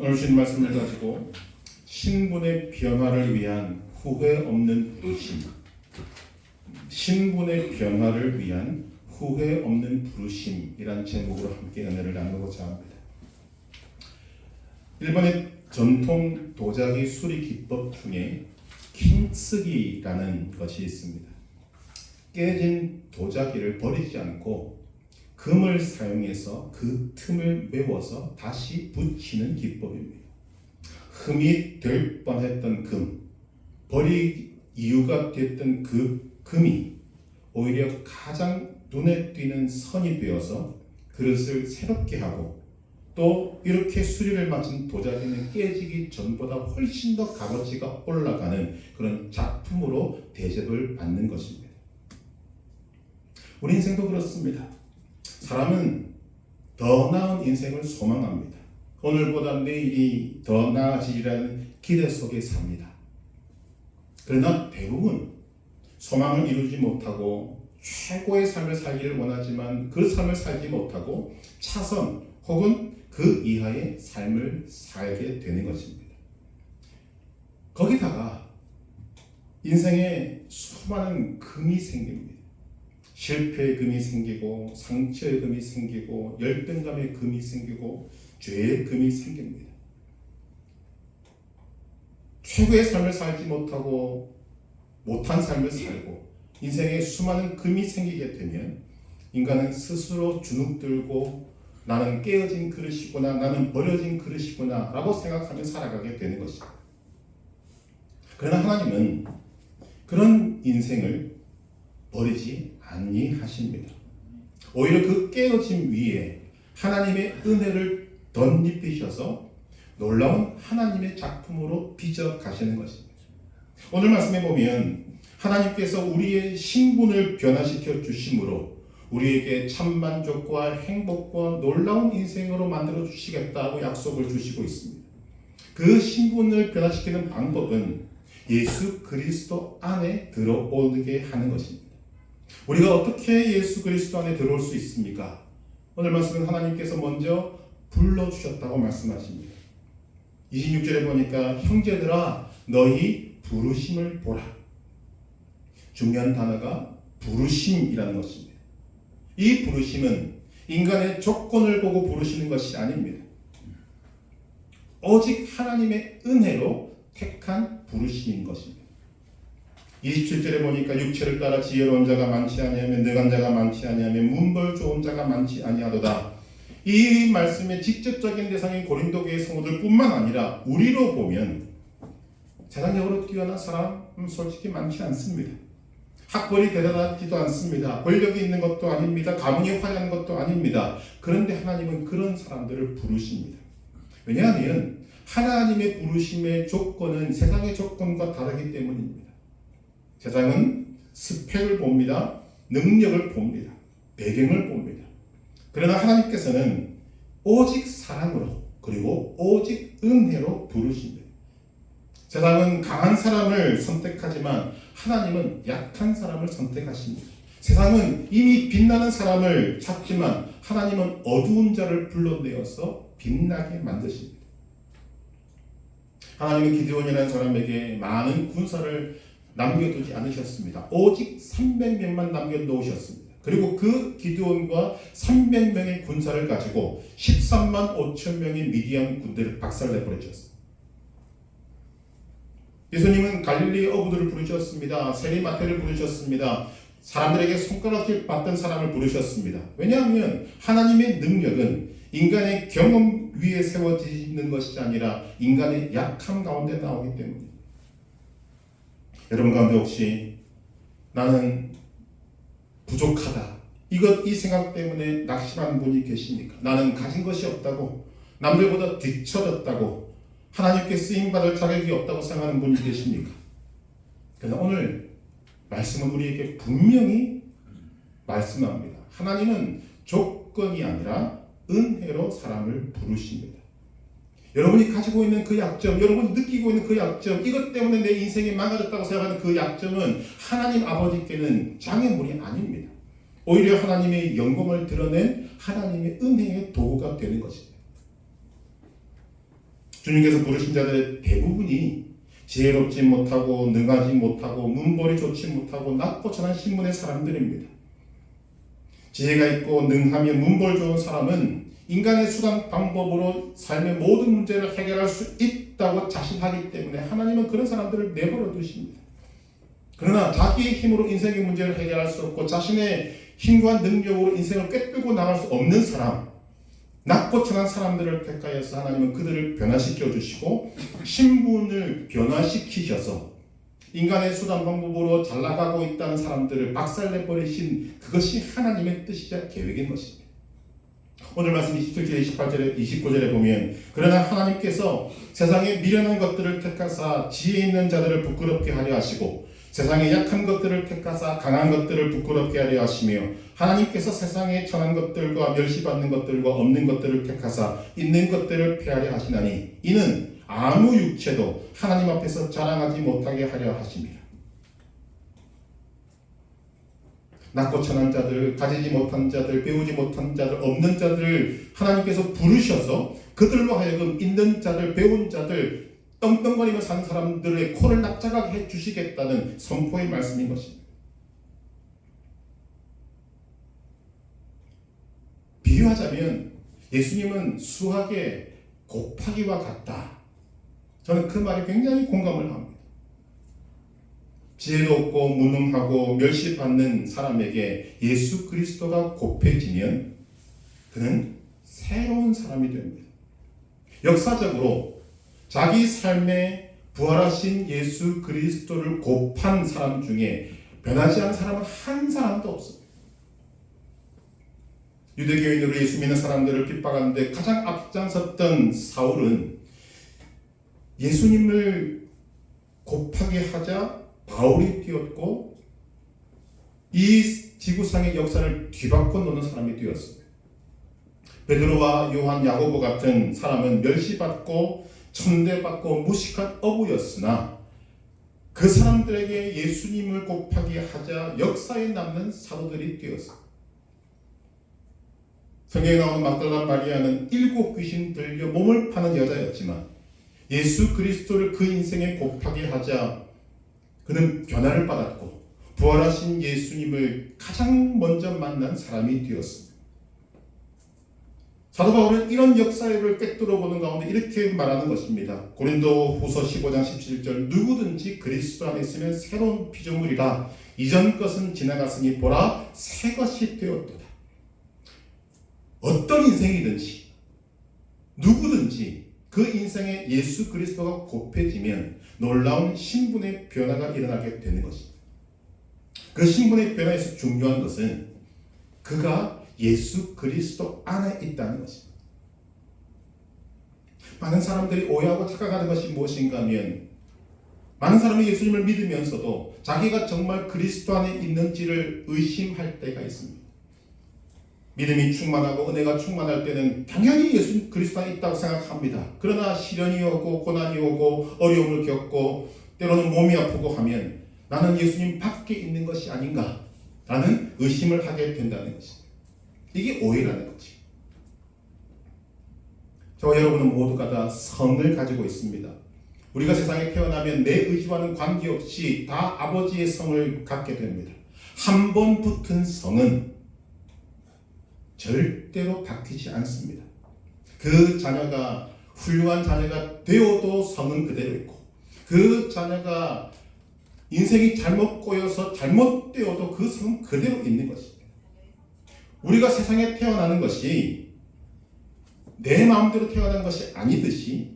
오늘 주신 말씀을 가지고 신분의 변화를 위한 후회 없는 부르심, 신분의 변화를 위한 후회 없는 부르심이란 제목으로 함께 은혜를 나누고자 합니다. 일본의 전통 도자기 수리 기법 중에 킹쓰기라는 것이 있습니다. 깨진 도자기를 버리지 않고 금을 사용해서 그 틈을 메워서 다시 붙이는 기법입니다. 흠이 될 뻔했던 금, 버릴 이유가 됐던 그 금이 오히려 가장 눈에 띄는 선이 되어서 그릇을 새롭게 하고, 또 이렇게 수리를 마친 도자기는 깨지기 전보다 훨씬 더 값어치가 올라가는 그런 작품으로 대접을 받는 것입니다. 우리 인생도 그렇습니다. 사람은 더 나은 인생을 소망합니다. 오늘보다 내일이 더 나아지리라는 기대 속에 삽니다. 그러나 대부분 소망을 이루지 못하고 최고의 삶을 살기를 원하지만 그 삶을 살지 못하고 차선 혹은 그 이하의 삶을 살게 되는 것입니다. 거기다가 인생에 수많은 금이 생깁니다. 실패의 금이 생기고, 상처의 금이 생기고, 열등감의 금이 생기고, 죄의 금이 생깁니다. 최고의 삶을 살지 못하고 못한 삶을 살고 인생에 수많은 금이 생기게 되면 인간은 스스로 주눅들고 나는 깨어진 그릇이구나, 나는 버려진 그릇이구나 라고 생각하며 살아가게 되는 것입니다. 그러나 하나님은 그런 인생을 버리지 아니하십니다. 오히려 그 깨어짐 위에 하나님의 은혜를 덧입히셔서 놀라운 하나님의 작품으로 빚어 가시는 것입니다. 오늘 말씀에 보면 하나님께서 우리의 신분을 변화시켜 주심으로 우리에게 참만족과 행복과 놀라운 인생으로 만들어 주시겠다고 약속을 주시고 있습니다. 그 신분을 변화시키는 방법은 예수 그리스도 안에 들어오게 하는 것입니다. 우리가 어떻게 예수 그리스도 안에 들어올 수 있습니까? 오늘 말씀은 하나님께서 먼저 불러주셨다고 말씀하십니다. 26절에 보니까 형제들아 너희 부르심을 보라. 중요한 단어가 부르심이라는 것입니다. 이 부르심은 인간의 조건을 보고 부르시는 것이 아닙니다. 오직 하나님의 은혜로 택한 부르심인 것입니다. 27절에 보니까 육체를 따라 지혜로운 자가 많지 아니하며 능한 자가 많지 아니하며 문벌 좋은 자가 많지 아니하도다. 이 말씀의 직접적인 대상인 고린도 교회 성도들뿐만 아니라 우리로 보면 세상적으로 뛰어난 사람은 솔직히 많지 않습니다. 학벌이 대단하지도 않습니다. 권력이 있는 것도 아닙니다. 가문이 화려한 것도 아닙니다. 그런데 하나님은 그런 사람들을 부르십니다. 왜냐하면 하나님의 부르심의 조건은 세상의 조건과 다르기 때문입니다. 세상은 스펙을 봅니다. 능력을 봅니다. 배경을 봅니다. 그러나 하나님께서는 오직 사랑으로 그리고 오직 은혜로 부르십니다. 세상은 강한 사람을 선택하지만 하나님은 약한 사람을 선택하십니다. 세상은 이미 빛나는 사람을 찾지만 하나님은 어두운 자를 불러내어서 빛나게 만드십니다. 하나님은 기드온이라는 사람에게 많은 군사를 남겨두지 않으셨습니다. 오직 300명만 남겨놓으셨습니다. 그리고 그 기드온과 300명의 군사를 가지고 13만 5천 명의 미디안 군대를 박살내버리셨습니다. 예수님은 갈릴리 어부들을 부르셨습니다. 세리마태를 부르셨습니다. 사람들에게 손가락질 받던 사람을 부르셨습니다. 왜냐하면 하나님의 능력은 인간의 경험 위에 세워지는 것이 아니라 인간의 약함 가운데 나오기 때문입니다. 여러분 가운데 혹시 나는 부족하다, 이 생각 때문에 낙심하는 분이 계십니까? 나는 가진 것이 없다고, 남들보다 뒤처졌다고, 하나님께 쓰임받을 자격이 없다고 생각하는 분이 계십니까? 그러나 오늘 말씀은 우리에게 분명히 말씀합니다. 하나님은 조건이 아니라 은혜로 사람을 부르십니다. 여러분이 가지고 있는 그 약점, 여러분이 느끼고 있는 그 약점, 이것 때문에 내 인생이 망가졌다고 생각하는 그 약점은 하나님 아버지께는 장애물이 아닙니다. 오히려 하나님의 영광을 드러낸 하나님의 은혜의 도구가 되는 것입니다. 주님께서 부르신 자들의 대부분이 지혜롭지 못하고 능하지 못하고 문벌이 좋지 못하고 낮고 천한 신분의 사람들입니다. 지혜가 있고 능하며 문벌 좋은 사람은 인간의 수단 방법으로 삶의 모든 문제를 해결할 수 있다고 자신하기 때문에 하나님은 그런 사람들을 내버려 두십니다. 그러나 자기의 힘으로 인생의 문제를 해결할 수 없고 자신의 힘과 능력으로 인생을 꿰뚫고 나갈 수 없는 사람, 낮고 천한 사람들을 택하여서 하나님은 그들을 변화시켜 주시고 신분을 변화시키셔서 인간의 수단 방법으로 잘 나가고 있다는 사람들을 박살내버리신 그것이 하나님의 뜻이자 계획인 것입니다. 오늘 말씀 27절, 28절에 29절에 보면 그러나 하나님께서 세상의 미련한 것들을 택하사 지혜 있는 자들을 부끄럽게 하려 하시고 세상의 약한 것들을 택하사 강한 것들을 부끄럽게 하려 하시며 하나님께서 세상의 천한 것들과 멸시받는 것들과 없는 것들을 택하사 있는 것들을 폐하려 하시나니 이는 아무 육체도 하나님 앞에서 자랑하지 못하게 하려 하십니다. 낮고 천한 자들, 가지지 못한 자들, 배우지 못한 자들, 없는 자들을 하나님께서 부르셔서 그들로 하여금 있는 자들, 배운 자들, 떵떵거리며 사는 사람들의 코를 납작하게 해주시겠다는 선포의 말씀인 것입니다. 비유하자면 예수님은 수학의 곱하기와 같다. 저는 그 말에 굉장히 공감을 합니다. 지혜도 없고 무능하고 멸시받는 사람에게 예수 그리스도가 곱해지면 그는 새로운 사람이 됩니다. 역사적으로 자기 삶에 부활하신 예수 그리스도를 곱한 사람 중에 변하지 않은 사람은 한 사람도 없습니다. 유대교인으로 예수 믿는 사람들을 핍박하는데 가장 앞장섰던 사울은 예수님을 곱하게 하자 바울이 뛰었고 이 지구상의 역사를 뒤바꿔 놓는 사람이 되었습니다. 베드로와 요한, 야고보 같은 사람은 멸시받고 천대받고 무식한 어부였으나 그 사람들에게 예수님을 곱하게 하자 역사에 남는 사도들이 되었습니다. 성경에 나오는 막달라 마리아는 7 귀신 들려 몸을 파는 여자였지만 예수 그리스도를 그 인생에 곱하게 하자 그는 변화를 받았고 부활하신 예수님을 가장 먼저 만난 사람이 되었습니다. 사도 바울은 이런 역사를 꿰뚫어 보는 가운데 이렇게 말하는 것입니다. 고린도 후서 15장 17절 누구든지 그리스도 안에 있으면 새로운 피조물이라 이전 것은 지나갔으니 보라 새 것이 되었도다. 어떤 인생이든지 누구든지 그 인생에 예수 그리스도가 곱해지면 놀라운 신분의 변화가 일어나게 되는 것입니다. 그 신분의 변화에서 중요한 것은 그가 예수 그리스도 안에 있다는 것입니다. 많은 사람들이 오해하고 착각하는 것이 무엇인가 하면 많은 사람이 예수님을 믿으면서도 자기가 정말 그리스도 안에 있는지를 의심할 때가 있습니다. 믿음이 충만하고 은혜가 충만할 때는 당연히 예수 그리스도 안에 있다고 생각합니다. 그러나 시련이 오고 고난이 오고 어려움을 겪고 때로는 몸이 아프고 하면 나는 예수님 밖에 있는 것이 아닌가 라는 의심을 하게 된다는 것입니다. 이게 오해라는 거지. 저와 여러분은 모두가 다 성을 가지고 있습니다. 우리가 세상에 태어나면 내 의지와는 관계없이 다 아버지의 성을 갖게 됩니다. 한 번 붙은 성은 절대로 바뀌지 않습니다. 그 자녀가 훌륭한 자녀가 되어도 성은 그대로 있고 그 자녀가 인생이 잘못 꼬여서 잘못되어도 그 성은 그대로 있는 것입니다. 우리가 세상에 태어나는 것이 내 마음대로 태어난 것이 아니듯이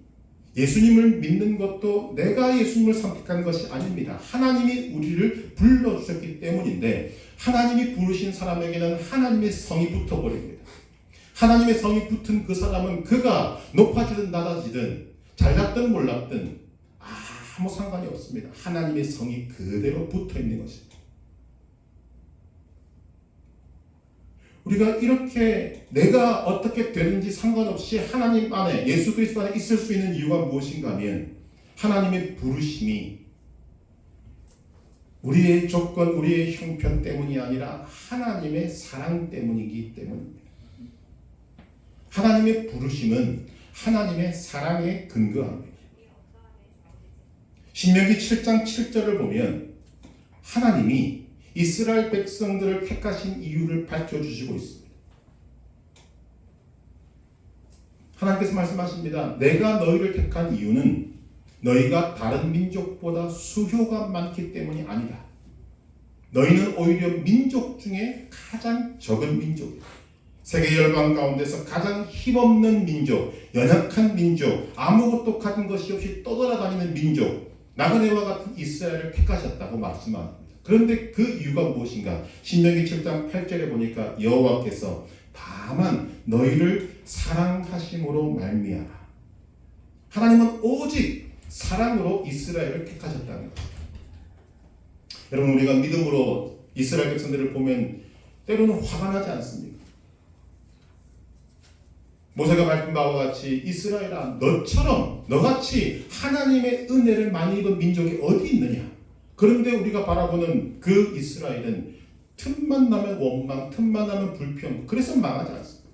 예수님을 믿는 것도 내가 예수님을 선택한 것이 아닙니다. 하나님이 우리를 불러주셨기 때문인데 하나님이 부르신 사람에게는 하나님의 성이 붙어버립니다. 하나님의 성이 붙은 그 사람은 그가 높아지든 낮아지든 잘났든 몰랐든 아무 상관이 없습니다. 하나님의 성이 그대로 붙어있는 것입니다. 우리가 이렇게 내가 어떻게 되는지 상관없이 하나님 안에 예수 그리스도 안에 있을 수 있는 이유가 무엇인가 하면 하나님의 부르심이 우리의 조건, 우리의 형편 때문이 아니라 하나님의 사랑 때문이기 때문입니다. 하나님의 부르심은 하나님의 사랑에 근거합니다. 신명기 7장 7절을 보면 하나님이 이스라엘 백성들을 택하신 이유를 밝혀주시고 있습니다. 하나님께서 말씀하십니다. 내가 너희를 택한 이유는 너희가 다른 민족보다 수효가 많기 때문이 아니다. 너희는 오히려 민족 중에 가장 적은 민족이다. 세계 열방 가운데서 가장 힘없는 민족, 연약한 민족, 아무것도 가진 것이 없이 떠돌아다니는 민족, 나그네와 같은 이스라엘을 택하셨다고 말씀합니다. 그런데 그 이유가 무엇인가? 신명기 7장 8절에 보니까 여호와께서 다만 너희를 사랑하심으로 말미암아. 하나님은 오직 사랑으로 이스라엘을 택하셨다는 것입니다. 여러분, 우리가 믿음으로 이스라엘 백성들을 보면 때로는 화가 나지 않습니까? 모세가 밝힌 바와 같이 이스라엘아, 너처럼 너같이 하나님의 은혜를 많이 입은 민족이 어디 있느냐? 그런데 우리가 바라보는 그 이스라엘은 틈만 나면 원망, 틈만 나면 불평, 그래서 망하지 않습니다.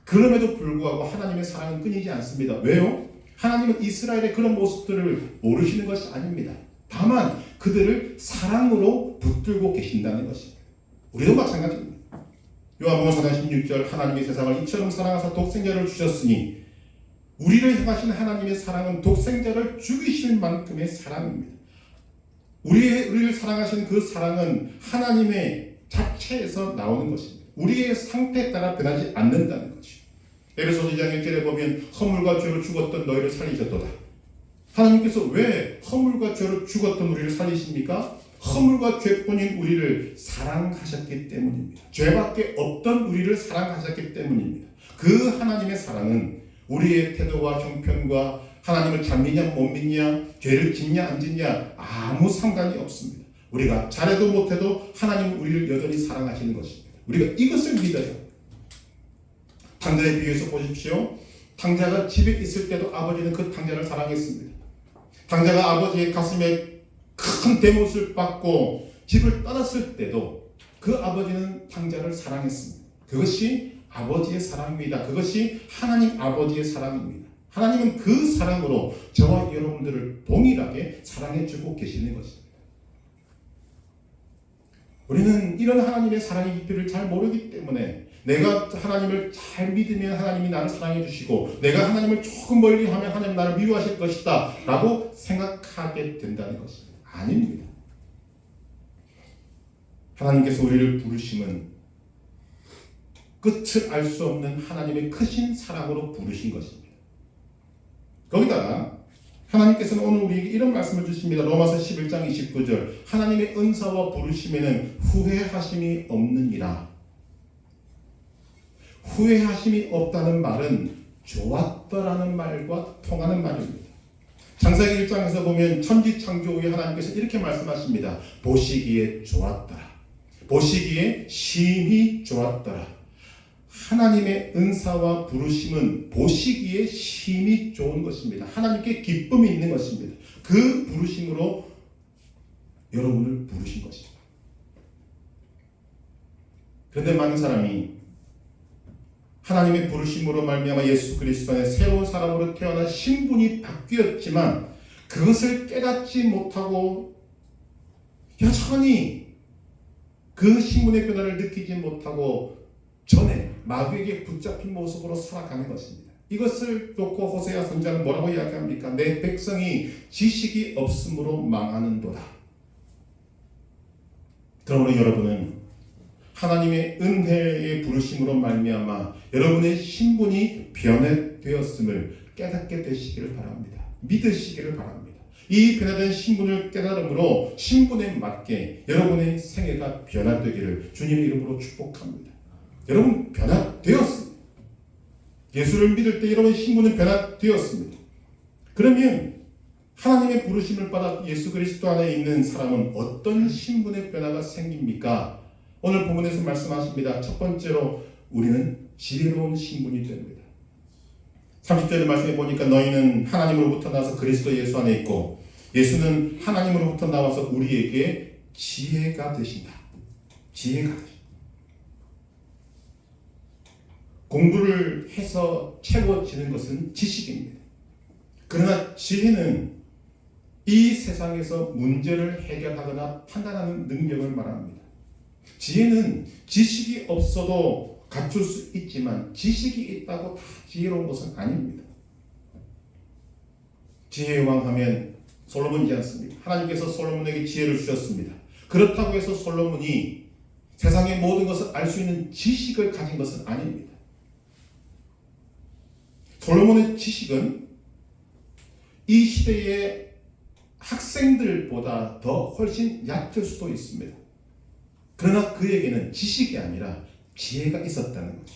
그럼에도 불구하고 하나님의 사랑은 끊이지 않습니다. 왜요? 하나님은 이스라엘의 그런 모습들을 모르시는 것이 아닙니다. 다만 그들을 사랑으로 붙들고 계신다는 것입니다. 우리도 마찬가지입니다. 요한복음 4장 16절 하나님이 세상을 이처럼 사랑하사 독생자를 주셨으니 우리를 향하신 하나님의 사랑은 독생자를 죽이실 만큼의 사랑입니다. 우리를 사랑하신 그 사랑은 하나님의 자체에서 나오는 것입니다. 우리의 상태에 따라 변하지 않는다는 것이죠. 에베소서 2장 1절에 보면 허물과 죄로 죽었던 너희를 살리셨도다. 하나님께서 왜 허물과 죄로 죽었던 우리를 살리십니까? 허물과 죄뿐인 우리를 사랑하셨기 때문입니다. 죄밖에 없던 우리를 사랑하셨기 때문입니다. 그 하나님의 사랑은 우리의 태도와 형편과 하나님을 잘 믿냐 못 믿냐, 죄를 짓냐 안 짓냐 아무 상관이 없습니다. 우리가 잘해도 못해도 하나님은 우리를 여전히 사랑하시는 것입니다. 우리가 이것을 믿어요. 탕자에 비유해서 보십시오. 탕자가 집에 있을 때도 아버지는 그 탕자를 사랑했습니다. 탕자가 아버지의 가슴에 큰 대못을 받고 집을 떠났을 때도 그 아버지는 탕자를 사랑했습니다. 그것이 아버지의 사랑입니다. 그것이 하나님 아버지의 사랑입니다. 하나님은 그 사랑으로 저와 여러분들을 동일하게 사랑해주고 계시는 것입니다. 우리는 이런 하나님의 사랑의 깊이를 잘 모르기 때문에 내가 하나님을 잘 믿으면 하나님이 나를 사랑해 주시고 내가 하나님을 조금 멀리 하면 하나님 나를 미워하실 것이다 라고 생각하게 된다는 것입니다. 아닙니다. 하나님께서 우리를 부르심은 끝을 알 수 없는 하나님의 크신 사랑으로 부르신 것입니다. 거기다가 하나님께서는 오늘 우리에게 이런 말씀을 주십니다. 로마서 11장 29절 하나님의 은사와 부르심에는 후회하심이 없느니라. 후회하심이 없다는 말은 좋았더라는 말과 통하는 말입니다. 창세기 1장에서 보면 천지창조 후에 하나님께서 이렇게 말씀하십니다. 보시기에 좋았더라. 보시기에 심히 좋았더라. 하나님의 은사와 부르심은 보시기에 심히 좋은 것입니다. 하나님께 기쁨이 있는 것입니다. 그 부르심으로 여러분을 부르신 것입니다. 그런데 많은 사람이 하나님의 부르심으로 말미암아 예수 그리스도 안에 새로운 사람으로 태어나 신분이 바뀌었지만 그것을 깨닫지 못하고 여전히 그 신분의 변화를 느끼지 못하고 전에 마귀에게 붙잡힌 모습으로 살아가는 것입니다. 이것을 놓고 호세아 선지자는 뭐라고 이야기합니까? 내 백성이 지식이 없으므로 망하는도다. 그러므로 여러분은 하나님의 은혜의 부르심으로 말미암아 여러분의 신분이 변화되었음을 깨닫게 되시기를 바랍니다. 믿으시기를 바랍니다. 이 변화된 신분을 깨달음으로 신분에 맞게 여러분의 생애가 변화되기를 주님의 이름으로 축복합니다. 여러분 변화되었습니다. 예수를 믿을 때 여러분의 신분은 변화되었습니다. 그러면 하나님의 부르심을 받아 예수 그리스도 안에 있는 사람은 어떤 신분의 변화가 생깁니까? 오늘 본문에서 말씀하십니다. 첫 번째로 우리는 지혜로운 신분이 됩니다. 30절의 말씀에 보니까 너희는 하나님으로부터 나와서 그리스도 예수 안에 있고 예수는 하나님으로부터 나와서 우리에게 지혜가 되신다. 지혜가 되신다. 공부를 해서 채워지는 것은 지식입니다. 그러나 지혜는 이 세상에서 문제를 해결하거나 판단하는 능력을 말합니다. 지혜는 지식이 없어도 갖출 수 있지만 지식이 있다고 다 지혜로운 것은 아닙니다. 지혜의 왕 하면 솔로몬이지 않습니까? 하나님께서 솔로몬에게 지혜를 주셨습니다. 그렇다고 해서 솔로몬이 세상의 모든 것을 알 수 있는 지식을 가진 것은 아닙니다. 솔로몬의 지식은 이 시대의 학생들보다 더 훨씬 얕을 수도 있습니다. 그러나 그에게는 지식이 아니라 지혜가 있었다는 거죠.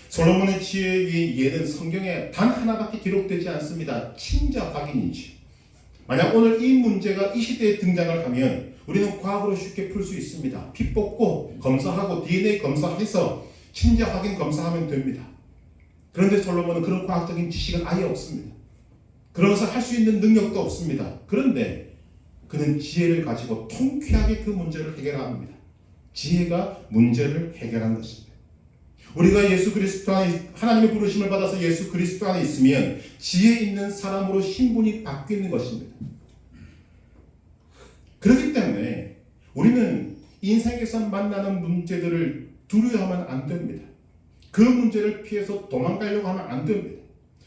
솔로몬의 지혜의 예는 성경에 단 하나밖에 기록되지 않습니다. 친자 확인이죠. 만약 오늘 이 문제가 이 시대에 등장을 하면 우리는 과학으로 쉽게 풀 수 있습니다. 피 뽑고 검사하고 DNA 검사해서 친자 확인 검사하면 됩니다. 그런데 솔로몬은 그런 과학적인 지식은 아예 없습니다. 그런 것을 할 수 있는 능력도 없습니다. 그런데 그는 지혜를 가지고 통쾌하게 그 문제를 해결합니다. 지혜가 문제를 해결한 것입니다. 우리가 예수 그리스도 안에 하나님의 부르심을 받아서 예수 그리스도 안에 있으면 지혜 있는 사람으로 신분이 바뀌는 것입니다. 그렇기 때문에 우리는 인생에서 만나는 문제들을 두려워하면 안 됩니다. 그 문제를 피해서 도망가려고 하면 안 됩니다.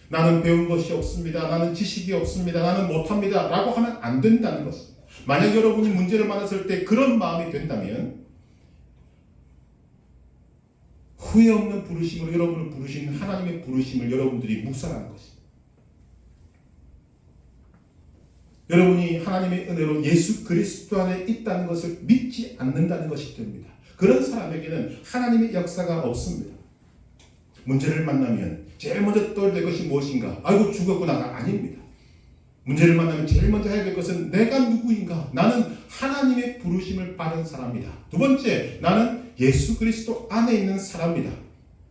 나는 배운 것이 없습니다. 나는 지식이 없습니다. 나는 못합니다. 라고 하면 안 된다는 것입니다. 만약 여러분이 문제를 만났을 때 그런 마음이 된다면 후회 없는 부르심으로 여러분을 부르신 하나님의 부르심을 여러분들이 묵살하는 것입니다. 여러분이 하나님의 은혜로 예수 그리스도 안에 있다는 것을 믿지 않는다는 것이 됩니다. 그런 사람에게는 하나님의 역사가 없습니다. 문제를 만나면 제일 먼저 떠올릴 것이 무엇인가? 아이고 죽었구나가 아닙니다. 문제를 만나면 제일 먼저 해야 될 것은 내가 누구인가? 나는 하나님의 부르심을 받은 사람이다. 두 번째, 나는 예수 그리스도 안에 있는 사람이다.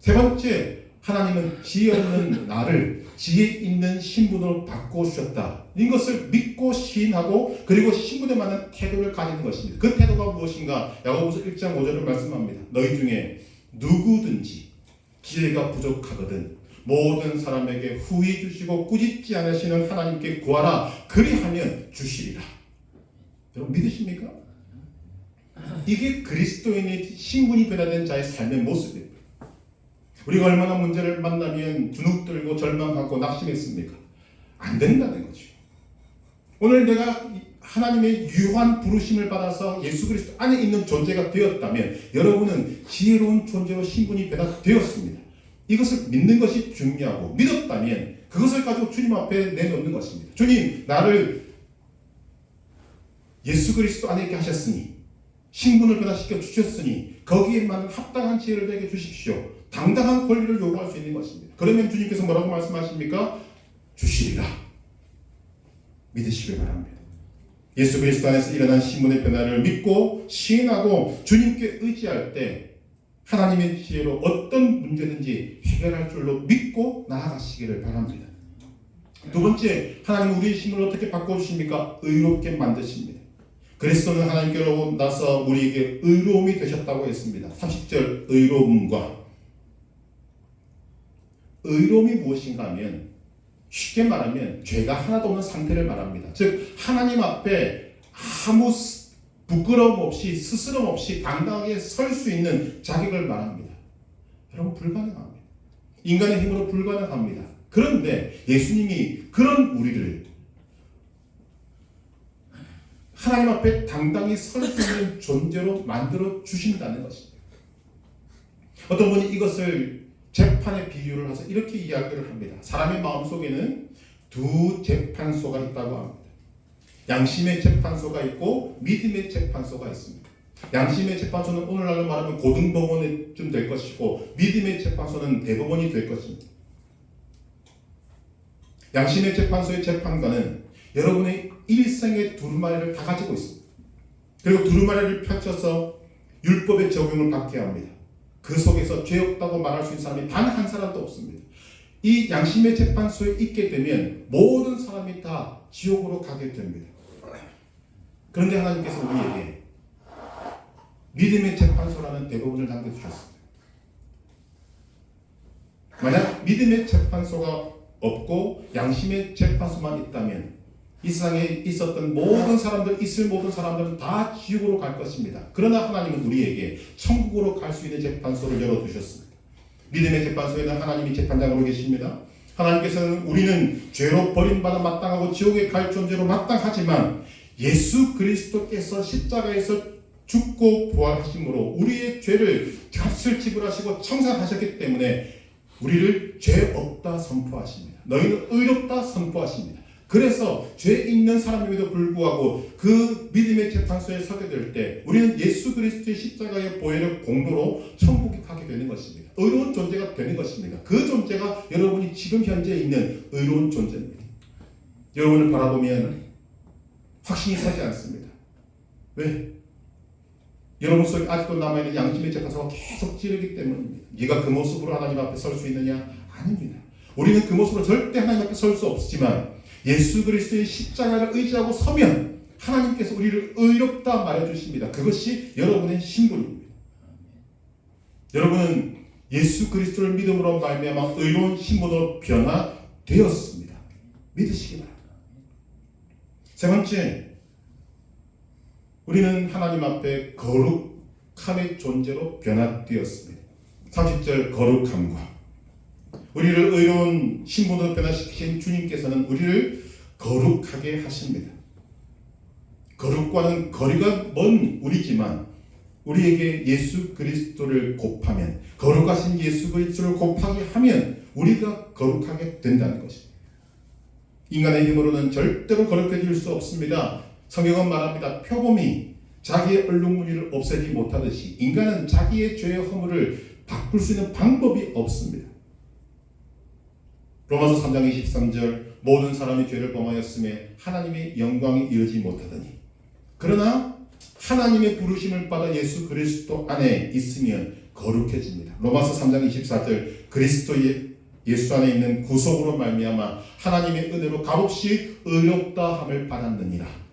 세 번째, 하나님은 지혜 없는 나를 지혜 있는 신분으로 바꿔주셨다. 이것을 믿고 시인하고 그리고 신분에 맞는 태도를 가지는 것입니다. 그 태도가 무엇인가? 야고보서 1장 5절을 말씀합니다. 너희 중에 누구든지 지혜가 부족하거든 모든 사람에게 후히 주시고 꾸짖지 않으시는 하나님께 구하라. 그리하면 주시리라. 여러분 믿으십니까? 이게 그리스도인의 신분이 변화된 자의 삶의 모습입니다. 우리가 얼마나 문제를 만나면 주눅들고 절망하고 낙심했습니까? 안 된다는 거죠. 오늘 내가 하나님의 유한 부르심을 받아서 예수 그리스도 안에 있는 존재가 되었다면 여러분은 지혜로운 존재로 신분이 변화되었습니다. 이것을 믿는 것이 중요하고 믿었다면 그것을 가지고 주님 앞에 내놓는 것입니다. 주님, 나를 예수 그리스도 안에 있게 하셨으니 신분을 변화시켜 주셨으니 거기에 맞는 합당한 지혜를 내게 주십시오. 당당한 권리를 요구할 수 있는 것입니다. 그러면 주님께서 뭐라고 말씀하십니까? 주시리라. 믿으시길 바랍니다. 예수 그리스도 안에서 일어난 신분의 변화를 믿고 시인하고 주님께 의지할 때 하나님의 지혜로 어떤 문제든지 해결할 줄로 믿고 나아가시기를 바랍니다. 두 번째, 하나님 우리의 신분을 어떻게 바꿔주십니까? 의롭게 만드십니다. 그리스도는 하나님께로 나서 우리에게 의로움이 되셨다고 했습니다. 30절 의로움과 의로움이 무엇인가 하면 쉽게 말하면 죄가 하나도 없는 상태를 말합니다. 즉 하나님 앞에 아무 부끄러움 없이 스스럼 없이 당당하게 설 수 있는 자격을 말합니다. 여러분 불가능합니다. 인간의 힘으로 불가능합니다. 그런데 예수님이 그런 우리를 하나님 앞에 당당히 설 수 있는 존재로 만들어 주신다는 것입니다. 어떤 분이 이것을 재판의 비유를 해서 이렇게 이야기를 합니다. 사람의 마음속에는 두 재판소가 있다고 합니다. 양심의 재판소가 있고 믿음의 재판소가 있습니다. 양심의 재판소는 오늘날로 말하면 고등법원쯤 될 것이고 믿음의 재판소는 대법원이 될 것입니다. 양심의 재판소의 재판관은 여러분의 일생의 두루마리를 다 가지고 있습니다. 그리고 두루마리를 펼쳐서 율법의 적용을 받게 합니다. 그 속에서 죄 없다고 말할 수 있는 사람이 단 한 사람도 없습니다. 이 양심의 재판소에 있게 되면 모든 사람이 다 지옥으로 가게 됩니다. 그런데 하나님께서 우리에게 믿음의 재판소라는 대법원을 남겨주셨습니다. 만약 믿음의 재판소가 없고 양심의 재판소만 있다면 이 세상에 있었던 모든 사람들, 있을 모든 사람들은 다 지옥으로 갈 것입니다. 그러나 하나님은 우리에게 천국으로 갈 수 있는 재판소를 열어두셨습니다. 믿음의 재판소에는 하나님이 재판장으로 계십니다. 하나님께서는 우리는 죄로 버림받아 마땅하고 지옥에 갈 존재로 마땅하지만 예수 그리스도께서 십자가에서 죽고 부활하심으로 우리의 죄를 값을 지불하시고 청산하셨기 때문에 우리를 죄 없다 선포하십니다. 너희는 의롭다 선포하십니다. 그래서 죄 있는 사람임에도 불구하고 그 믿음의 재판소에 서게 될 때 우리는 예수 그리스도의 십자가의 보혈의 공로로 천국에 가게 되는 것입니다. 의로운 존재가 되는 것입니다. 그 존재가 여러분이 지금 현재 있는 의로운 존재입니다. 여러분을 바라보면 확신이 서지 않습니다. 왜? 여러분 속에 아직도 남아있는 양심의 재판소가 계속 찌르기 때문입니다. 네가 그 모습으로 하나님 앞에 설 수 있느냐? 아닙니다. 우리는 그 모습으로 절대 하나님 앞에 설 수 없지만 예수 그리스도의 십자가를 의지하고 서면 하나님께서 우리를 의롭다 말해주십니다. 그것이 여러분의 신분입니다. 여러분은 예수 그리스도를 믿음으로 말미암아 의로운 신분으로 변화되었습니다. 믿으시기 바랍니다. 세 번째, 우리는 하나님 앞에 거룩함의 존재로 변화되었습니다. 30절 거룩함과 우리를 의로운 신분으로 변화시키신 주님께서는 우리를 거룩하게 하십니다. 거룩과는 거리가 먼 우리지만 우리에게 예수 그리스도를 곱하면, 거룩하신 예수 그리스도를 곱하게 하면 우리가 거룩하게 된다는 것입니다. 인간의 힘으로는 절대로 거룩해질 수 없습니다. 성경은 말합니다. 표범이 자기의 얼룩무늬를 없애지 못하듯이 인간은 자기의 죄의 허물을 바꿀 수 있는 방법이 없습니다. 로마서 3장 23절 모든 사람이 죄를 범하였음에 하나님의 영광이 이르지 못하더니 그러나 하나님의 부르심을 받아 예수 그리스도 안에 있으면 거룩해집니다. 로마서 3장 24절 그리스도의 예수 안에 있는 구속으로 말미암아 하나님의 은혜로 값없이 의롭다 함을 받았느니라.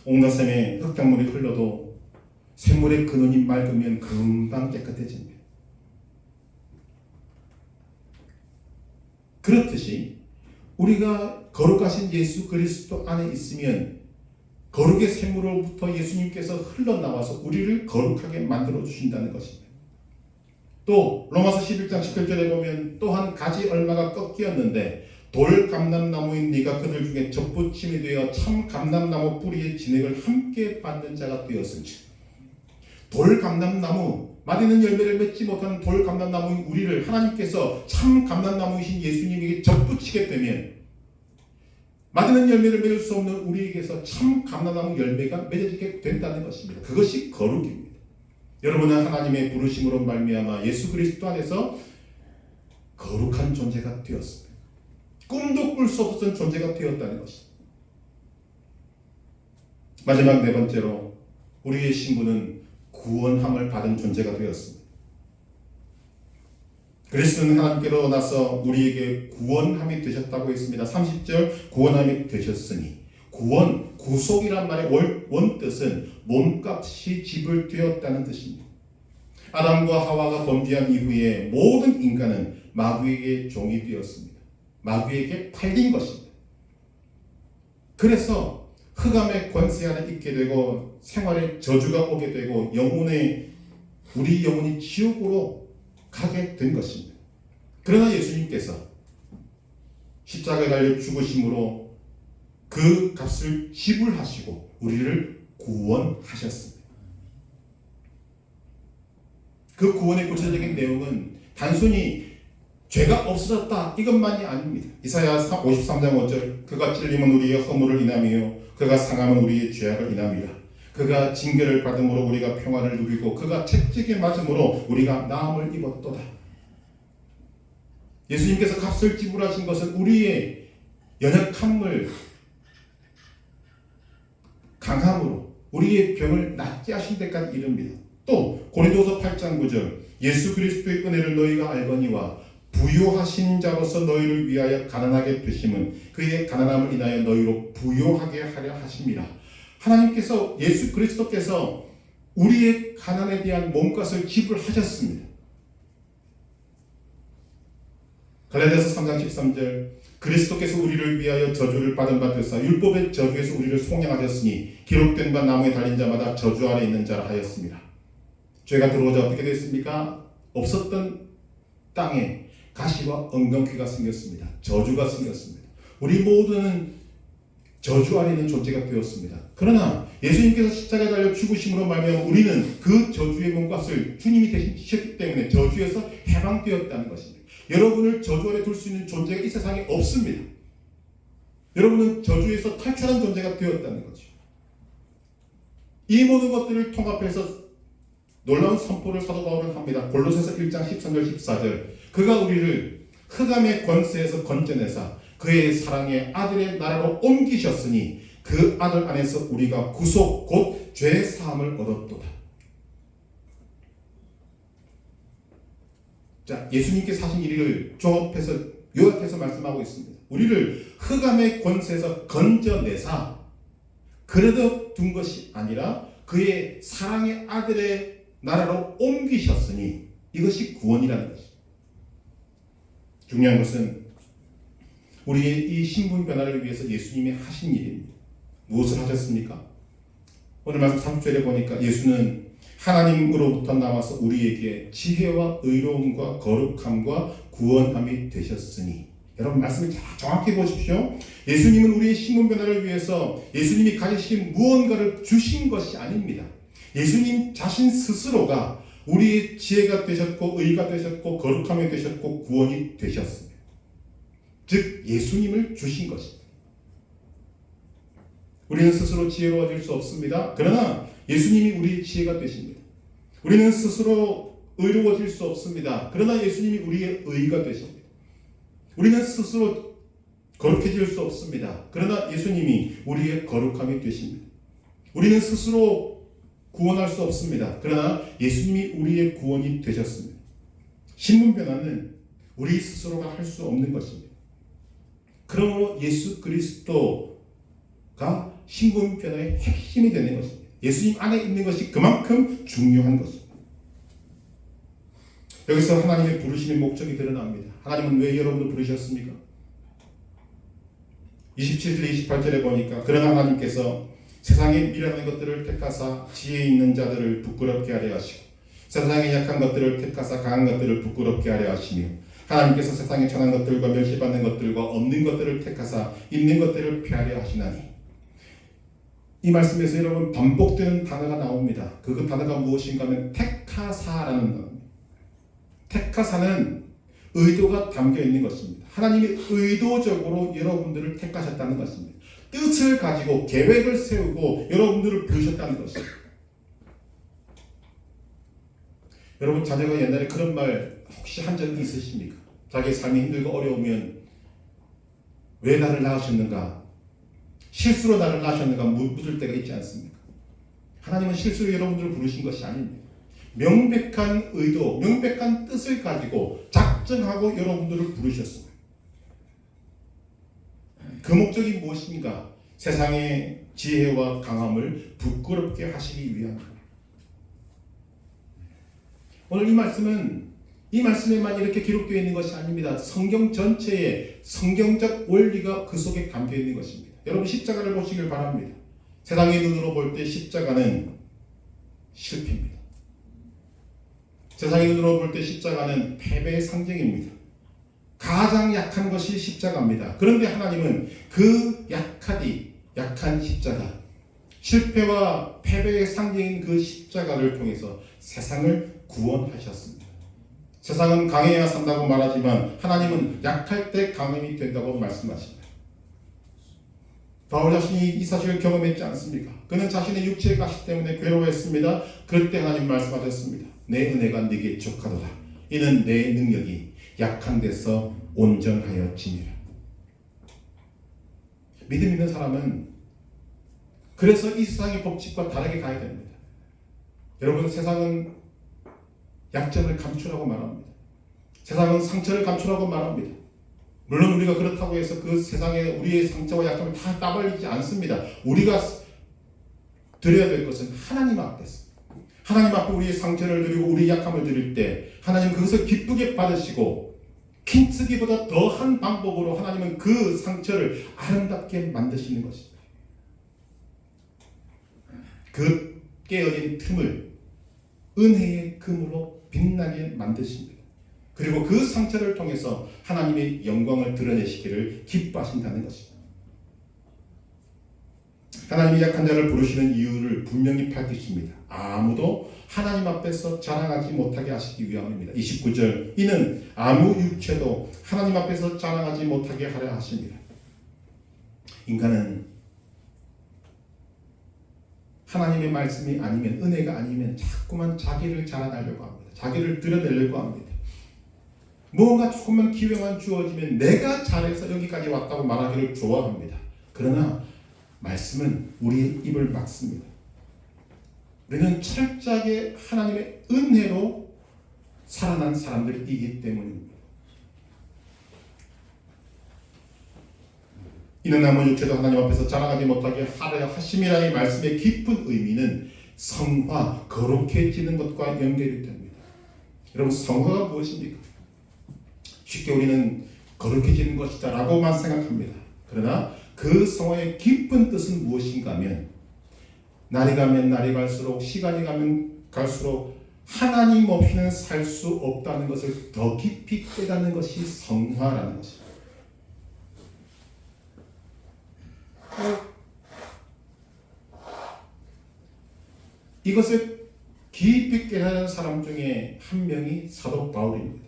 옥나샘에 흙탕물이 흘러도 샘물의 근원이 맑으면 금방 깨끗해집니다. 그렇듯이 우리가 거룩하신 예수 그리스도 안에 있으면 거룩의 샘물로부터 예수님께서 흘러나와서 우리를 거룩하게 만들어 주신다는 것입니다. 또 로마서 11장 17절에 보면 또한 가지 얼마가 꺾이었는데 돌 감람나무인 네가 그들 중에 접붙임이 되어 참 감람나무 뿌리의 진액을 함께 받는 자가 되었으니 돌 감람나무 맛있는 열매를 맺지 못하는 돌 감람나무인 우리를 하나님께서 참 감람나무이신 예수님에게 접붙이게 되면 맛있는 열매를 맺을 수 없는 우리에게서 참 감람나무 열매가 맺어지게 된다는 것입니다. 그것이 거룩입니다. 여러분은 하나님의 부르심으로 말미암아 예수 그리스도 안에서 거룩한 존재가 되었습니다. 꿈도 꿀 수 없었던 존재가 되었다는 것입니다. 마지막 네 번째로 우리의 신분은 구원함을 받은 존재가 되었습니다. 그리스도는 하나님께로 나서 우리에게 구원함이 되셨다고 했습니다. 30절 구원함이 되셨으니 구원, 구속이란 말의 원뜻은 몸값이 지불되었다는 뜻입니다. 아담과 하와가 범죄한 이후에 모든 인간은 마귀에게 종이 되었습니다. 마귀에게 팔린 것입니다. 그래서 흑암의 권세 안에 있게 되고 생활에 저주가 오게 되고 우리 영혼이 지옥으로 가게 된 것입니다. 그러나 예수님께서 십자가에 달려 죽으심으로 그 값을 지불하시고 우리를 구원하셨습니다. 그 구원의 구체적인 내용은 단순히 죄가 없어졌다 이것만이 아닙니다. 이사야 53장 5절 그가 찔림은 우리의 허물을 인함이요 그가 상함은 우리의 죄악을 인함이라. 그가 징계를 받음으로 우리가 평안을 누리고 그가 채찍에 맞음으로 우리가 나음을 입었도다. 예수님께서 값을 지불하신 것은 우리의 연약함을 강함으로 우리의 병을 낫게 하신 데까지 이릅니다. 또 고린도서 8장 9절 예수 그리스도의 은혜를 너희가 알거니와 부요하신 자로서 너희를 위하여 가난하게 되심은 그의 가난함을 인하여 너희로 부요하게 하려 하심이라. 하나님께서 예수 그리스도께서 우리의 가난에 대한 몸값을 지불하셨습니다. 갈라디아서 3장 13절 그리스도께서 우리를 위하여 저주를 받은 바 되사 율법의 저주에서 우리를 속량하셨으니 기록된 바 나무에 달린 자마다 저주 아래 있는 자라 하였습니다. 죄가 들어오자 어떻게 됐습니까? 없었던 땅에 가시와 엉겅퀴가 생겼습니다. 저주가 생겼습니다. 우리 모두는 저주 아래 있는 존재가 되었습니다. 그러나 예수님께서 십자가에 달려 죽으심으로 말미암아 우리는 그 저주의 몸값을 주님이 대신 지셨기 때문에 저주에서 해방되었다는 것입니다. 여러분을 저주 아래 둘 수 있는 존재가 이 세상에 없습니다. 여러분은 저주에서 탈출한 존재가 되었다는 거죠. 이 모든 것들을 통합해서 놀라운 선포를 사도 바울은 합니다. 골로새서 1장 13절 14절 그가 우리를 흑암의 권세에서 건져내사 그의 사랑의 아들의 나라로 옮기셨으니 그 아들 안에서 우리가 구속 곧 죄 사함을 얻었도다. 자, 예수님께서 하신 일을 종합해서 요약해서 말씀하고 있습니다. 우리를 흑암의 권세에서 건져내사 그래도 둔 것이 아니라 그의 사랑의 아들의 나라로 옮기셨으니 이것이 구원이라는 것입니다. 중요한 것은 우리의 이 신분 변화를 위해서 예수님이 하신 일입니다. 무엇을 하셨습니까? 오늘 말씀 3절에 보니까 예수는 하나님으로부터 나와서 우리에게 지혜와 의로움과 거룩함과 구원함이 되셨으니 여러분 말씀을 잘 정확히 보십시오. 예수님은 우리의 신분 변화를 위해서 예수님이 가지신 무언가를 주신 것이 아닙니다. 예수님 자신 스스로가 우리의 지혜가 되셨고 의가 되셨고 거룩함이 되셨고 구원이 되셨습니다. 즉 예수님을 주신 것입니다. 우리는 스스로 지혜로워질 수 없습니다. 그러나 예수님이 우리의 지혜가 되십니다. 우리는 스스로 의로워질 수 없습니다. 그러나 예수님이 우리의 의가 되십니다. 우리는 스스로 거룩해질 수 없습니다. 그러나 예수님이 우리의 거룩함이 되십니다. 우리는 스스로 구원할 수 없습니다. 그러나 예수님이 우리의 구원이 되셨습니다. 신분 변화는 우리 스스로가 할 수 없는 것입니다. 그러므로 예수 그리스도가 신분 변화의 핵심이 되는 것입니다. 예수님 안에 있는 것이 그만큼 중요한 것입니다. 여기서 하나님의 부르심의 목적이 드러납니다. 하나님은 왜 여러분을 부르셨습니까? 27절 28절에 보니까 그러나 하나님께서 세상에 미련한 것들을 택하사 지혜 있는 자들을 부끄럽게 하려 하시고 세상에 약한 것들을 택하사 강한 것들을 부끄럽게 하려 하시며 하나님께서 세상에 천한 것들과 멸시받는 것들과 없는 것들을 택하사 있는 것들을 피하려 하시나니 이 말씀에서 여러분 반복되는 단어가 나옵니다. 그 단어가 무엇인가 하면 택하사라는 단어입니다. 택하사는 의도가 담겨 있는 것입니다. 하나님이 의도적으로 여러분들을 택하셨다는 것입니다. 뜻을 가지고 계획을 세우고 여러분들을 부르셨다는 것입니다. 여러분 자녀가 옛날에 그런 말 혹시 한 적이 있으십니까? 자기의 삶이 힘들고 어려우면 왜 나를 낳으셨는가? 실수로 나를 낳으셨는가 묻을 때가 있지 않습니까? 하나님은 실수로 여러분들을 부르신 것이 아닙니다. 명백한 의도, 명백한 뜻을 가지고 작정하고 여러분들을 부르셨습니다. 그 목적이 무엇인가? 세상의 지혜와 강함을 부끄럽게 하시기 위함입니다. 오늘 이 말씀에만 이렇게 기록되어 있는 것이 아닙니다. 성경 전체에 성경적 원리가 그 속에 담겨 있는 것입니다. 여러분 십자가를 보시길 바랍니다. 세상의 눈으로 볼 때 십자가는 실패입니다. 세상의 눈으로 볼 때 십자가는 패배의 상징입니다. 가장 약한 것이 십자가입니다. 그런데 하나님은 그 약한 십자가, 실패와 패배의 상징인 그 십자가를 통해서 세상을 구원하셨습니다. 세상은 강해야 산다고 말하지만 하나님은 약할 때 강함이 된다고 말씀하십니다. 바울 자신이 이 사실을 경험했지 않습니까? 그는 자신의 육체의 가시 때문에 괴로워했습니다. 그때 하나님 말씀하셨습니다. 내 은혜가 네게 족하도다. 이는 내 능력이 약한 데서 온전하여 지니라. 믿음 있는 사람은 그래서 이 세상의 법칙과 다르게 가야 됩니다. 여러분 세상은 약점을 감추라고 말합니다. 세상은 상처를 감추라고 말합니다. 물론 우리가 그렇다고 해서 그 세상에 우리의 상처와 약점을 다 따돌리지 않습니다. 우리가 드려야 될 것은 하나님 앞에서 하나님 앞에 우리의 상처를 드리고 우리의 약함을 드릴 때 하나님 그것을 기쁘게 받으시고 힘쓰기보다 더한 방법으로 하나님은 그 상처를 아름답게 만드시는 것입니다. 그 깨어진 틈을 은혜의 금으로 빛나게 만드십니다. 그리고 그 상처를 통해서 하나님의 영광을 드러내시기를 기뻐하신다는 것입니다. 하나님이 약한 자를 부르시는 이유를 분명히 밝히십니다. 아무도 하나님 앞에서 자랑하지 못하게 하시기 위함입니다. 29절, 이는 아무 육체도 하나님 앞에서 자랑하지 못하게 하려 하십니다. 인간은 하나님의 말씀이 아니면, 은혜가 아니면 자꾸만 자기를 자랑하려고 합니다. 자기를 드러내려고 합니다. 뭔가 조금만 기회만 주어지면 내가 잘해서 여기까지 왔다고 말하기를 좋아합니다. 그러나 말씀은 우리의 입을 막습니다. 우리는 철저하게 하나님의 은혜로 살아난 사람들이기 때문입니다. 이는 아무 육체도 하나님 앞에서 자랑하지 못하게 하려 하심이라의 말씀의 깊은 의미는 성화, 거룩해지는 것과 연결이 됩니다. 여러분, 성화가 무엇입니까? 쉽게 우리는 거룩해지는 것이다 라고만 생각합니다. 그러나 그 성화의 깊은 뜻은 무엇인가 하면, 날이 가면 날이 갈수록, 시간이 가면 갈수록 하나님 없이는 살 수 없다는 것을 더 깊이 깨닫는 것이 성화라는 것입니다. 이것을 깊이 깨닫는 사람 중에 한 명이 사도 바울입니다.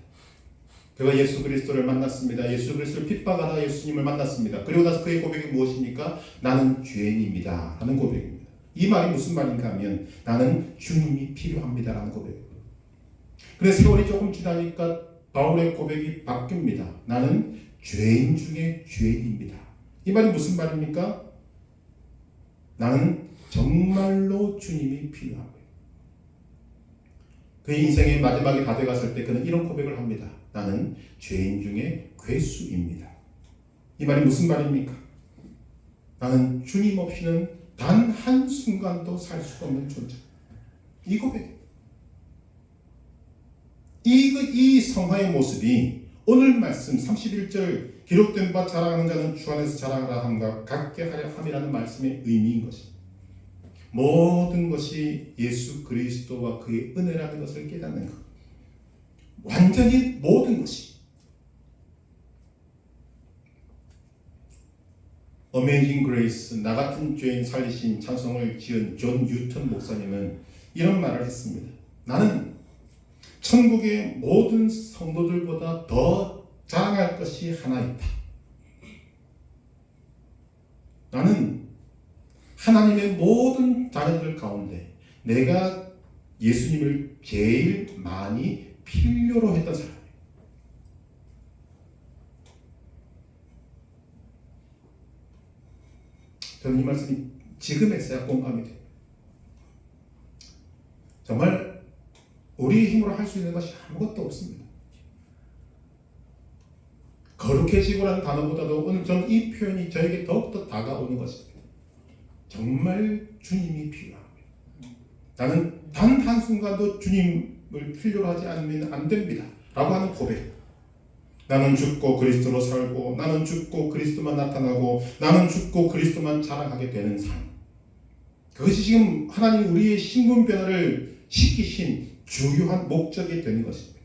그가 예수 그리스도를 만났습니다. 예수 그리스도를 핍박하다 예수님을 만났습니다. 그리고 나서 그의 고백이 무엇입니까? 나는 죄인입니다 하는 고백입니다. 이 말이 무슨 말인가 하면, 나는 주님이 필요합니다 라는 고백입니다. 그래서 세월이 조금 지나니까 바울의 고백이 바뀝니다. 나는 죄인 중에 죄인입니다. 이 말이 무슨 말입니까? 나는 정말로 주님이 필요합니다. 그의 인생의 마지막에 다 돼갔을 때 그는 이런 고백을 합니다. 나는 죄인 중에 괴수입니다. 이 말이 무슨 말입니까? 나는 주님 없이는 단 한순간도 살 수 없는 존재. 이 고백. 이 성화의 모습이 오늘 말씀 31절 기록된 바 자랑하는 자는 주 안에서 자랑하라 함과 같게 하려 함이라는 말씀의 의미인 것입니다. 모든 것이 예수 그리스도와 그의 은혜라는 것을 깨닫는 것. 완전히 모든 것이. 어메이징 그레이스, 나 같은 죄인 살리신 찬송을 지은 존 뉴턴 목사님은 이런 말을 했습니다. 나는 천국의 모든 성도들보다 더 자랑할 것이 하나 있다. 나는 하나님의 모든 자녀들 가운데 내가 예수님을 제일 많이 필요로 했던 사람이에요. 저는 이 말씀이 지금에서야 공감이 돼요. 정말 우리의 힘으로 할 수 있는 것이 아무것도 없습니다. 거룩해지고라는 단어보다도 오늘 저는 이 표현이 저에게 더욱더 다가오는 것입니다. 정말 주님이 필요합니다. 나는 단 한순간도 주님을 필요로 하지 않으면 안 됩니다 라고 하는 고백. 나는 죽고 그리스도로 살고, 나는 죽고 그리스도만 나타나고, 나는 죽고 그리스도만 자랑하게 되는 삶. 그것이 지금 하나님 우리의 신분 변화를 시키신 주요한 목적이 되는 것입니다.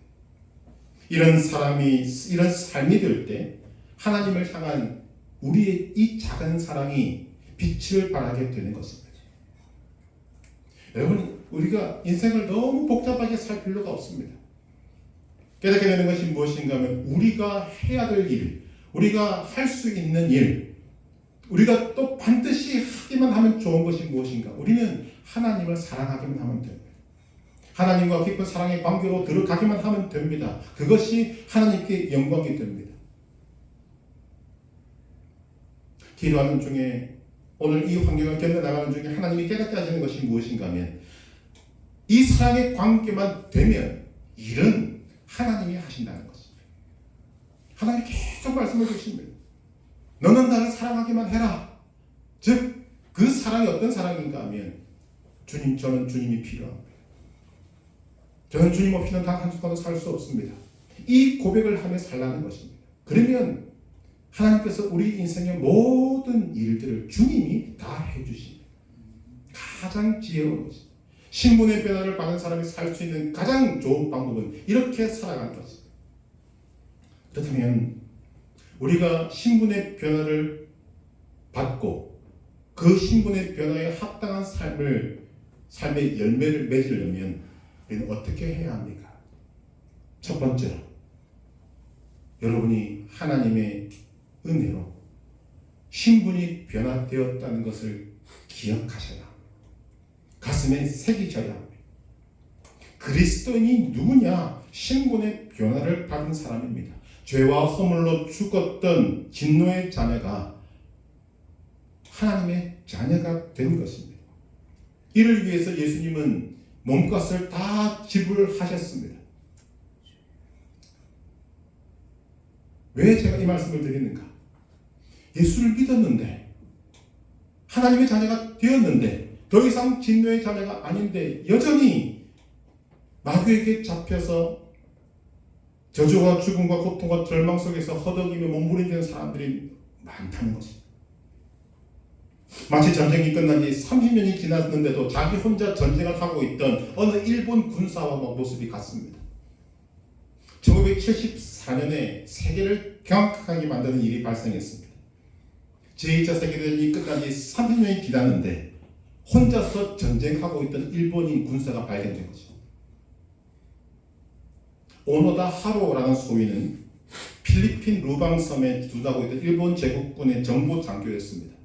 이런 삶이 될 때 하나님을 향한 우리의 이 작은 사랑이 빛을 발하게 되는 것입니다. 여러분, 우리가 인생을 너무 복잡하게 살 필요가 없습니다. 깨닫게 되는 것이 무엇인가 하면, 우리가 해야 될 일, 우리가 할 수 있는 일, 우리가 또 반드시 하기만 하면 좋은 것이 무엇인가? 우리는 하나님을 사랑하기만 하면 됩니다. 하나님과 깊은 사랑의 관계로 들어가기만 하면 됩니다. 그것이 하나님께 영광이 됩니다. 기도하는 중에, 오늘 이 환경을 견뎌나가는 중에 하나님이 깨닫게 하시는 것이 무엇인가 하면, 이 사랑의 관계만 되면 일은 하나님이 하신다는 것입니다. 하나님이 계속 말씀을 주십니다. 너는 나를 사랑하기만 해라. 즉, 그 사랑이 어떤 사랑인가 하면, 저는 주님이 필요합니다. 저는 주님 없이는 단 한순간도 살 수 없습니다. 이 고백을 하며 살라는 것입니다. 그러면 하나님께서 우리 인생의 모든 일들을 주님이 다 해주십니다. 가장 지혜로운 것입니다. 신분의 변화를 받은 사람이 살 수 있는 가장 좋은 방법은 이렇게 살아가는 것입니다. 그렇다면 우리가 신분의 변화를 받고 그 신분의 변화에 합당한 삶의 열매를 맺으려면 우리는 어떻게 해야 합니까? 첫 번째로 여러분이 하나님의 은혜로 신분이 변화되었다는 것을 기억하셔야 합니다. 가슴에 새기셔야 합니다. 그리스도인이 누구냐? 신분의 변화를 받은 사람입니다. 죄와 허물로 죽었던 진노의 자녀가 하나님의 자녀가 된 것입니다. 이를 위해서 예수님은 몸값을 다 지불하셨습니다. 왜 제가 이 말씀을 드리는가? 예수를 믿었는데 하나님의 자녀가 되었는데 더 이상 진노의 자녀가 아닌데 여전히 마귀에게 잡혀서 저주와 죽음과 고통과 절망 속에서 허덕이며 몸부림치는 사람들이 많다는 것입니다. 마치 전쟁이 끝난 지 30년이 지났는데도 자기 혼자 전쟁을 하고 있던 어느 일본 군사와 모습이 같습니다. 1974년에 세계를 경악하게 만드는 일이 발생했습니다. 제2차 세계대전이 끝난 지 30년이 지났는데 혼자서 전쟁하고 있던 일본인 군사가 발견된 것입니다. 오노다 하로라는 소위는 필리핀 루방섬에 주둔하고 있던 일본 제국군의 정보 장교였습니다.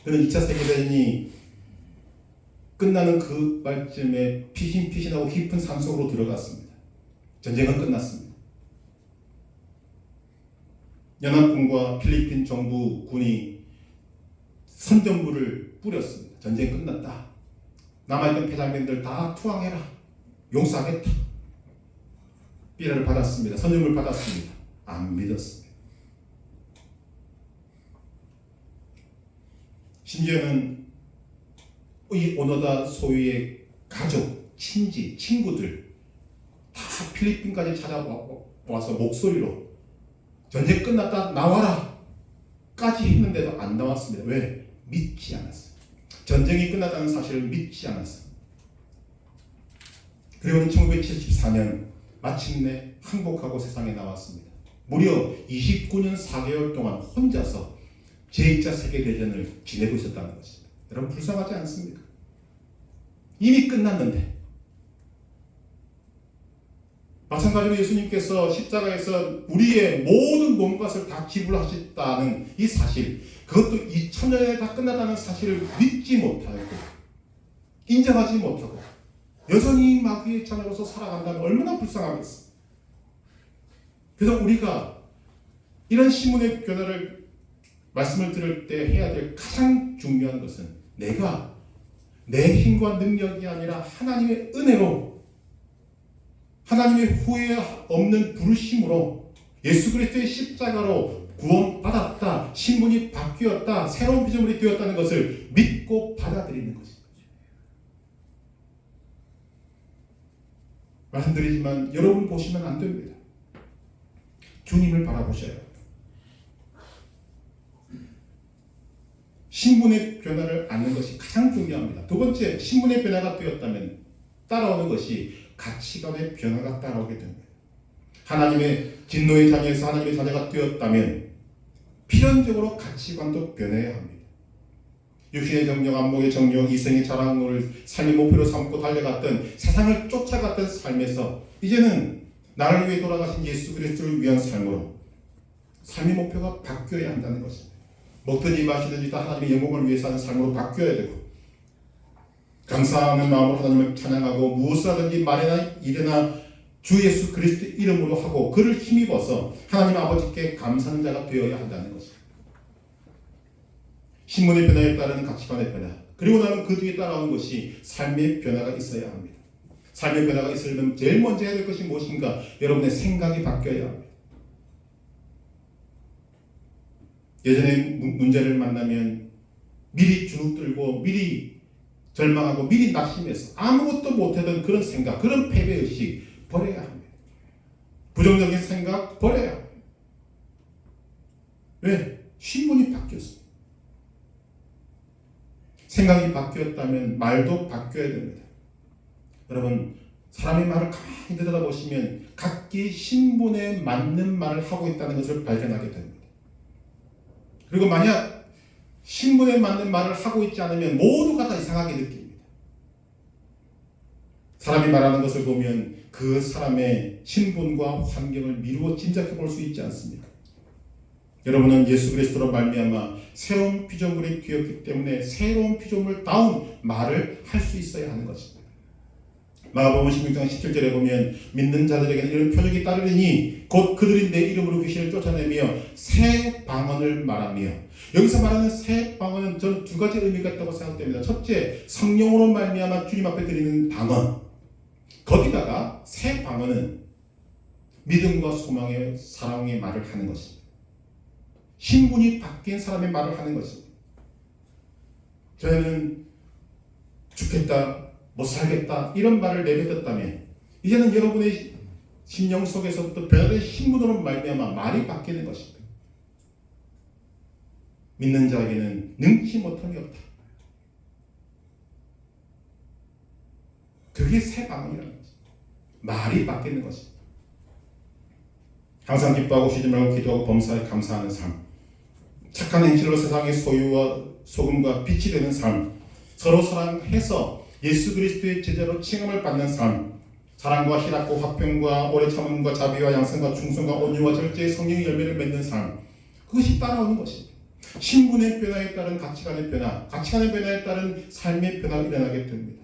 그는 2차 세계대전이 끝나는 그 말쯤에 피신피신하고 깊은 산속으로 들어갔습니다. 전쟁은 끝났습니다. 연합군과 필리핀 정부군이 선전물을 뿌렸습니다. 전쟁 끝났다. 남아있던 폐장민들 다 투항해라. 용서하겠다. 삐라를 받았습니다. 선전물 받았습니다. 안 믿었습니다. 심지어는 이 오노다 소위의 가족, 친지, 친구들 다 필리핀까지 찾아와서 목소리로 전쟁 끝났다 나와라 까지 했는데도 안 나왔습니다. 왜? 믿지 않았어요. 전쟁이 끝났다는 사실을 믿지 않았어요. 그리고 1974년 마침내 항복하고 세상에 나왔습니다. 무려 29년 4개월 동안 혼자서 제2차 세계대전을 지내고 있었다는 것입니다. 여러분 불쌍하지 않습니까? 이미 끝났는데 마찬가지로 예수님께서 십자가에서 우리의 모든 몸값을 다 지불하셨다는 이 사실, 그것도 2000년에 다 끝났다는 사실을 믿지 못하고 인정하지 못하고 여전히 마귀의 자녀로서 살아간다면 얼마나 불쌍하겠어. 그래서 우리가 이런 신분의 변화를 말씀을 들을 때 해야 될 가장 중요한 것은 내가 내 힘과 능력이 아니라 하나님의 은혜로 하나님의 후회 없는 부르심으로 예수 그리스도의 십자가로 구원받았다. 신분이 바뀌었다. 새로운 피조물이 되었다는 것을 믿고 받아들이는 것입니다. 말씀드리지만 여러분 보시면 안 됩니다. 주님을 바라보셔야 합니다. 신분의 변화를 아는 것이 가장 중요합니다. 두 번째, 신분의 변화가 되었다면 따라오는 것이 가치관의 변화가 따라오게 됩니다. 하나님의 진노의 자녀에서 하나님의 자녀가 되었다면 필연적으로 가치관도 변해야 합니다. 육신의 정력, 안목의 정력, 이성의 자랑을 삶의 목표로 삼고 달려갔던 세상을 쫓아갔던 삶에서 이제는 나를 위해 돌아가신 예수 그리스도를 위한 삶으로 삶의 목표가 바뀌어야 한다는 것입니다. 먹든지 마시든지 다 하나님의 영광을 위해서 하는 삶으로 바뀌어야 되고 감사하는 마음으로 하나님을 찬양하고 무엇을 하든지 말이나 일이나 주 예수 그리스도 이름으로 하고 그를 힘입어서 하나님 아버지께 감사하는 자가 되어야 한다는 것입니다. 신분의 변화에 따르는 가치관의 변화, 그리고 나면 그 뒤에 따라오는 것이 삶의 변화가 있어야 합니다. 삶의 변화가 있으려면 제일 먼저 해야 될 것이 무엇인가? 여러분의 생각이 바뀌어야 합니다. 예전에 문제를 만나면 미리 주눅들고 미리 절망하고 미리 낙심해서 아무것도 못하던 그런 생각, 그런 패배의식 버려야 합니다. 부정적인 생각 버려야 합니다. 왜? 신분이 바뀌었습니다. 생각이 바뀌었다면 말도 바뀌어야 됩니다. 여러분, 사람의 말을 가만히 들여다보시면 각기 신분에 맞는 말을 하고 있다는 것을 발견하게 됩니다. 그리고 만약 신분에 맞는 말을 하고 있지 않으면 모두가 다 이상하게 느낍니다. 사람이 말하는 것을 보면 그 사람의 신분과 환경을 미루어 짐작해 볼 수 있지 않습니까? 여러분은 예수 그리스도로 말미암아 새로운 피조물이 되었기 때문에 새로운 피조물다운 말을 할 수 있어야 하는 것입니다. 마가복음 16장 17절에 보면 믿는 자들에게는 이런 표적이 따르리니 곧 그들이 내 이름으로 귀신을 쫓아내며 새 방언을 말하며, 여기서 말하는 새 방언은 저는 두 가지 의미가 있다고 생각됩니다. 첫째, 성령으로 말미암아 주님 앞에 드리는 방언, 거기다가 새 방언은 믿음과 소망의 사랑의 말을 하는 것입니다. 신분이 바뀐 사람의 말을 하는 것입니다. 저희는 죽겠다, 못 살겠다 이런 말을 내뱉었다면 이제는 여러분의 심령 속에서부터 변화된 신분으로 말미암아 말이 바뀌는 것입니다. 믿는 자에게는 능치 못함이 없다. 그게 새 방언이라는 것입니다. 말이 바뀌는 것입니다. 항상 기뻐하고 쉬지 말고 기도하고 범사에 감사하는 삶, 착한 행실로 세상의 소유와 소금과 빛이 되는 삶, 서로 사랑해서 예수 그리스도의 제자로 칭함을 받는 삶, 사랑과 희락과 화평과 오래 참음과 자비와 양선과 충성과 온유와 절제의 성령의 열매를 맺는 삶, 그것이 따라오는 것입니다. 신분의 변화에 따른 가치관의 변화, 가치관의 변화에 따른 삶의 변화가 일어나게 됩니다.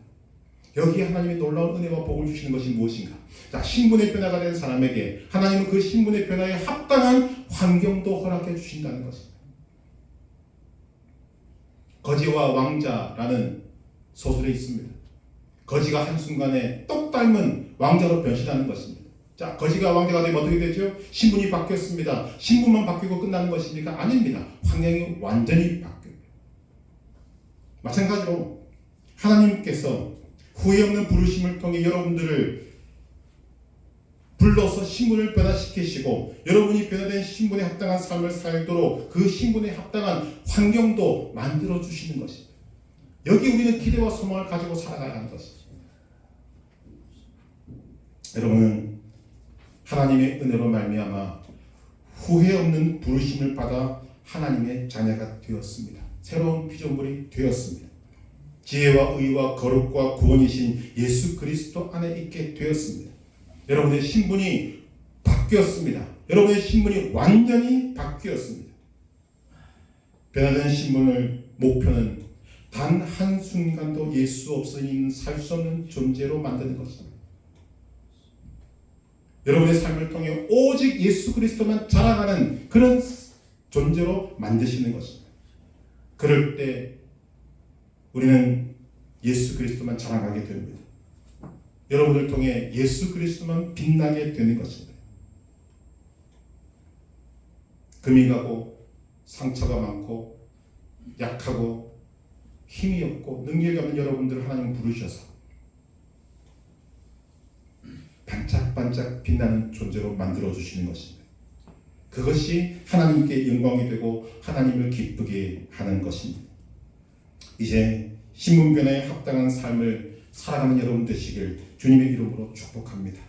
여기에 하나님의 놀라운 은혜와 복을 주시는 것이 무엇인가? 자, 신분의 변화가 된 사람에게 하나님은 그 신분의 변화에 합당한 환경도 허락해 주신다는 것입니다. 거지와 왕자라는 소설에 있습니다. 거지가 한순간에 똑 닮은 왕자로 변신하는 것입니다. 자, 거지가 왕자가 되면 어떻게 되죠? 신분이 바뀌었습니다. 신분만 바뀌고 끝나는 것입니까? 아닙니다. 환경이 완전히 바뀝니다. 마찬가지로 하나님께서 후회 없는 부르심을 통해 여러분들을 불러서 신분을 변화시키시고 여러분이 변화된 신분에 합당한 삶을 살도록 그 신분에 합당한 환경도 만들어 주시는 것입니다. 여기 우리는 기대와 소망을 가지고 살아가야 하는 것입니다. 여러분은 하나님의 은혜로 말미암아 후회 없는 부르심을 받아 하나님의 자녀가 되었습니다. 새로운 피조물이 되었습니다. 지혜와 의와 거룩과 구원이신 예수 그리스도 안에 있게 되었습니다. 여러분의 신분이 바뀌었습니다. 여러분의 신분이 완전히 바뀌었습니다. 변화된 신분을 목표는 단 한순간도 예수 없이는 살 수 없는 존재로 만드는 것입니다. 여러분의 삶을 통해 오직 예수 그리스도만 자랑하는 그런 존재로 만드시는 것입니다. 그럴 때 우리는 예수 그리스도만 자랑하게 됩니다. 여러분을 통해 예수 그리스도만 빛나게 되는 것입니다. 금이 가고 상처가 많고 약하고 힘이 없고 능력이 없는 여러분들을 하나님은 부르셔서 반짝반짝 빛나는 존재로 만들어 주시는 것입니다. 그것이 하나님께 영광이 되고 하나님을 기쁘게 하는 것입니다. 이제 신분변화에 합당한 삶을 살아가는 여러분 되시길 주님의 이름으로 축복합니다.